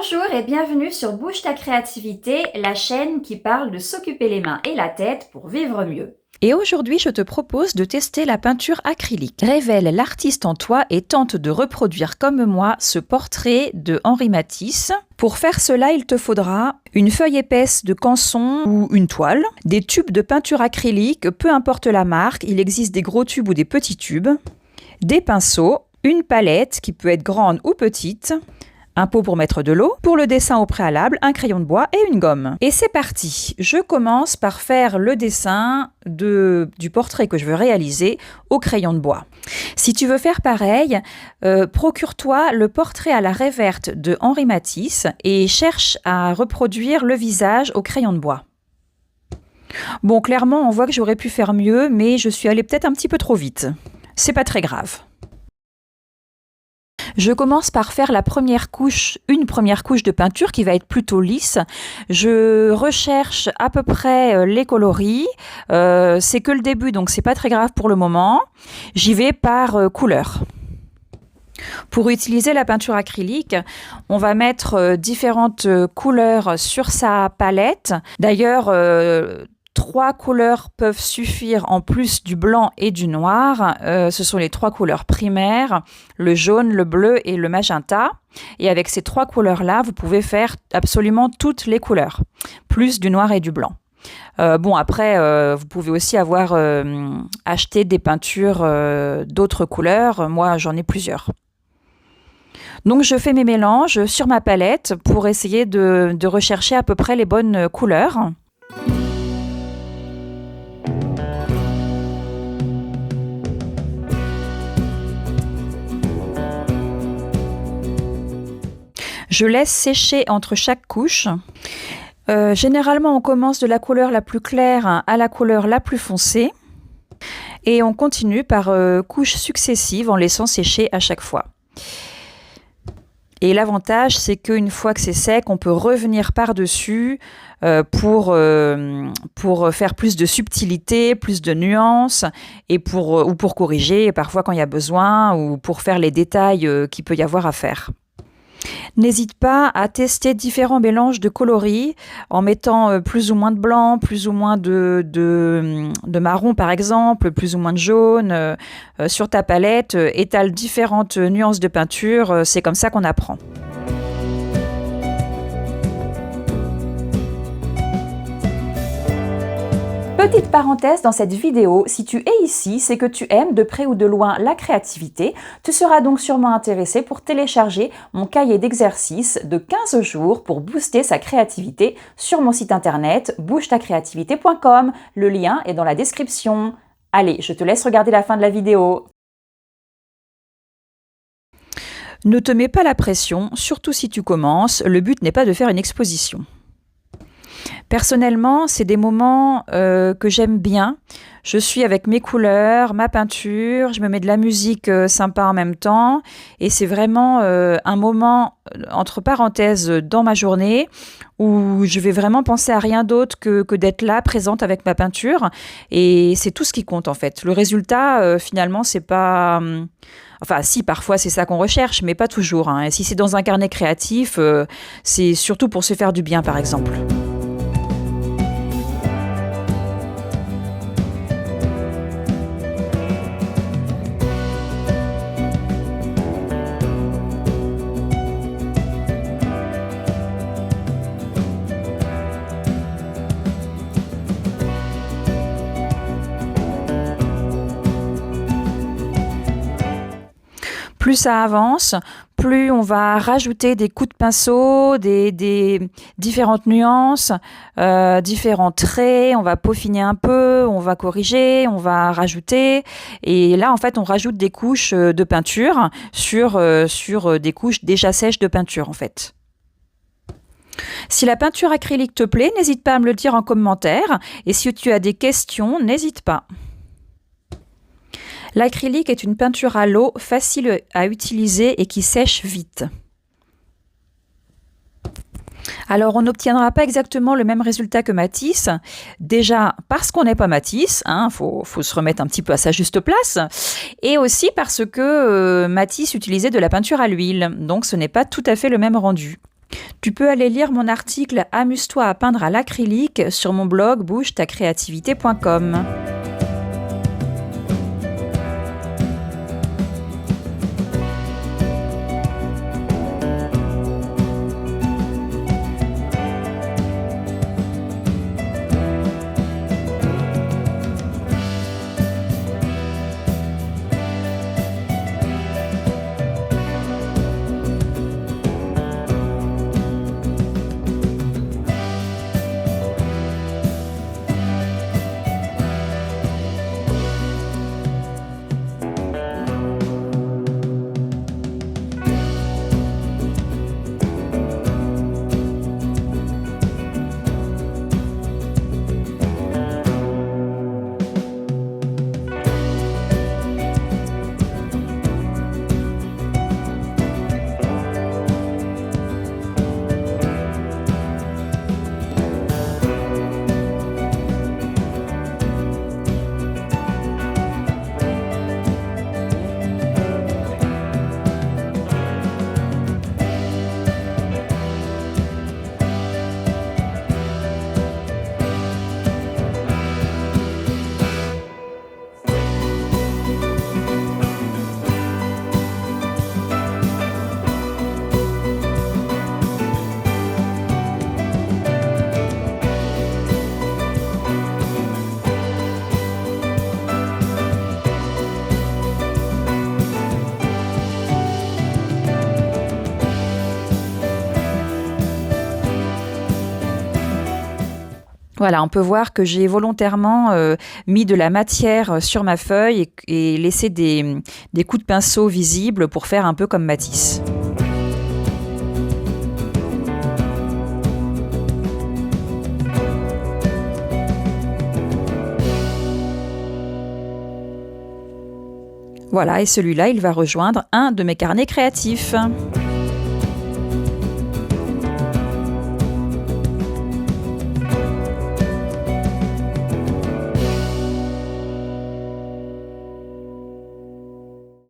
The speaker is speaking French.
Bonjour et bienvenue sur Bouge ta créativité, la chaîne qui parle de s'occuper les mains et la tête pour vivre mieux. Et aujourd'hui, je te propose de tester la peinture acrylique. Révèle l'artiste en toi et tente de reproduire comme moi ce portrait de Henri Matisse. Pour faire cela, il te faudra une feuille épaisse de canson ou une toile, des tubes de peinture acrylique, peu importe la marque, il existe des gros tubes ou des petits tubes, des pinceaux, une palette qui peut être grande ou petite, un pot pour mettre de l'eau, pour le dessin au préalable, un crayon de bois et une gomme. Et c'est parti. Je commence par faire le dessin du portrait que je veux réaliser au crayon de bois. Si tu veux faire pareil, procure-toi le portrait à la raie verte de Henri Matisse et cherche à reproduire le visage au crayon de bois. Bon, clairement, on voit que j'aurais pu faire mieux, mais je suis allée peut-être un petit peu trop vite. C'est pas très grave. Je commence par faire une première couche de peinture qui va être plutôt lisse. Je recherche à peu près les coloris. C'est que le début, donc c'est pas très grave pour le moment. J'y vais par couleur. Pour utiliser la peinture acrylique, on va mettre différentes couleurs sur sa palette. D'ailleurs, 3 couleurs peuvent suffire en plus du blanc et du noir. Ce sont les 3 couleurs primaires, le jaune, le bleu et le magenta. Et avec ces 3 couleurs-là, vous pouvez faire absolument toutes les couleurs, plus du noir et du blanc. Après, vous pouvez aussi avoir acheté des peintures d'autres couleurs. Moi, j'en ai plusieurs. Donc, je fais mes mélanges sur ma palette pour essayer de rechercher à peu près les bonnes couleurs. Je laisse sécher entre chaque couche. Généralement, on commence de la couleur la plus claire à la couleur la plus foncée. Et on continue par couches successives en laissant sécher à chaque fois. Et l'avantage, c'est qu'une fois que c'est sec, on peut revenir par-dessus pour faire plus de subtilité, plus de nuances, ou pour corriger parfois quand il y a besoin, ou pour faire les détails qu'il peut y avoir à faire. N'hésite pas à tester différents mélanges de coloris en mettant plus ou moins de blanc, plus ou moins de marron par exemple, plus ou moins de jaune sur ta palette. Étale différentes nuances de peinture, c'est comme ça qu'on apprend. Petite parenthèse dans cette vidéo, si tu es ici, c'est que tu aimes de près ou de loin la créativité. Tu seras donc sûrement intéressé pour télécharger mon cahier d'exercices de 15 jours pour booster sa créativité sur mon site internet bougetacreativité.com. Le lien est dans la description. Allez, je te laisse regarder la fin de la vidéo. Ne te mets pas la pression, surtout si tu commences. Le but n'est pas de faire une exposition. Personnellement, c'est des moments que j'aime bien. Je suis avec mes couleurs, ma peinture, je me mets de la musique sympa en même temps. Et c'est vraiment un moment, entre parenthèses, dans ma journée où je vais vraiment penser à rien d'autre que d'être là, présente avec ma peinture. Et c'est tout ce qui compte en fait. Le résultat, finalement, c'est pas... Enfin, si, parfois c'est ça qu'on recherche, mais pas toujours. Et si c'est dans un carnet créatif, c'est surtout pour se faire du bien, par exemple. Plus ça avance, plus on va rajouter des coups de pinceau, des différentes nuances, différents traits, on va peaufiner un peu, on va corriger, on va rajouter. Et là, en fait, on rajoute des couches de peinture sur des couches déjà sèches de peinture, en fait. Si la peinture acrylique te plaît, n'hésite pas à me le dire en commentaire. Et si tu as des questions, n'hésite pas. L'acrylique est une peinture à l'eau facile à utiliser et qui sèche vite. Alors, on n'obtiendra pas exactement le même résultat que Matisse. Déjà, parce qu'on n'est pas Matisse, faut se remettre un petit peu à sa juste place. Et aussi parce que Matisse utilisait de la peinture à l'huile. Donc, ce n'est pas tout à fait le même rendu. Tu peux aller lire mon article Amuse-toi à peindre à l'acrylique sur mon blog bougetacreativité.com. Voilà, on peut voir que j'ai volontairement mis de la matière sur ma feuille et laissé des coups de pinceau visibles pour faire un peu comme Matisse. Voilà, et celui-là, il va rejoindre un de mes carnets créatifs.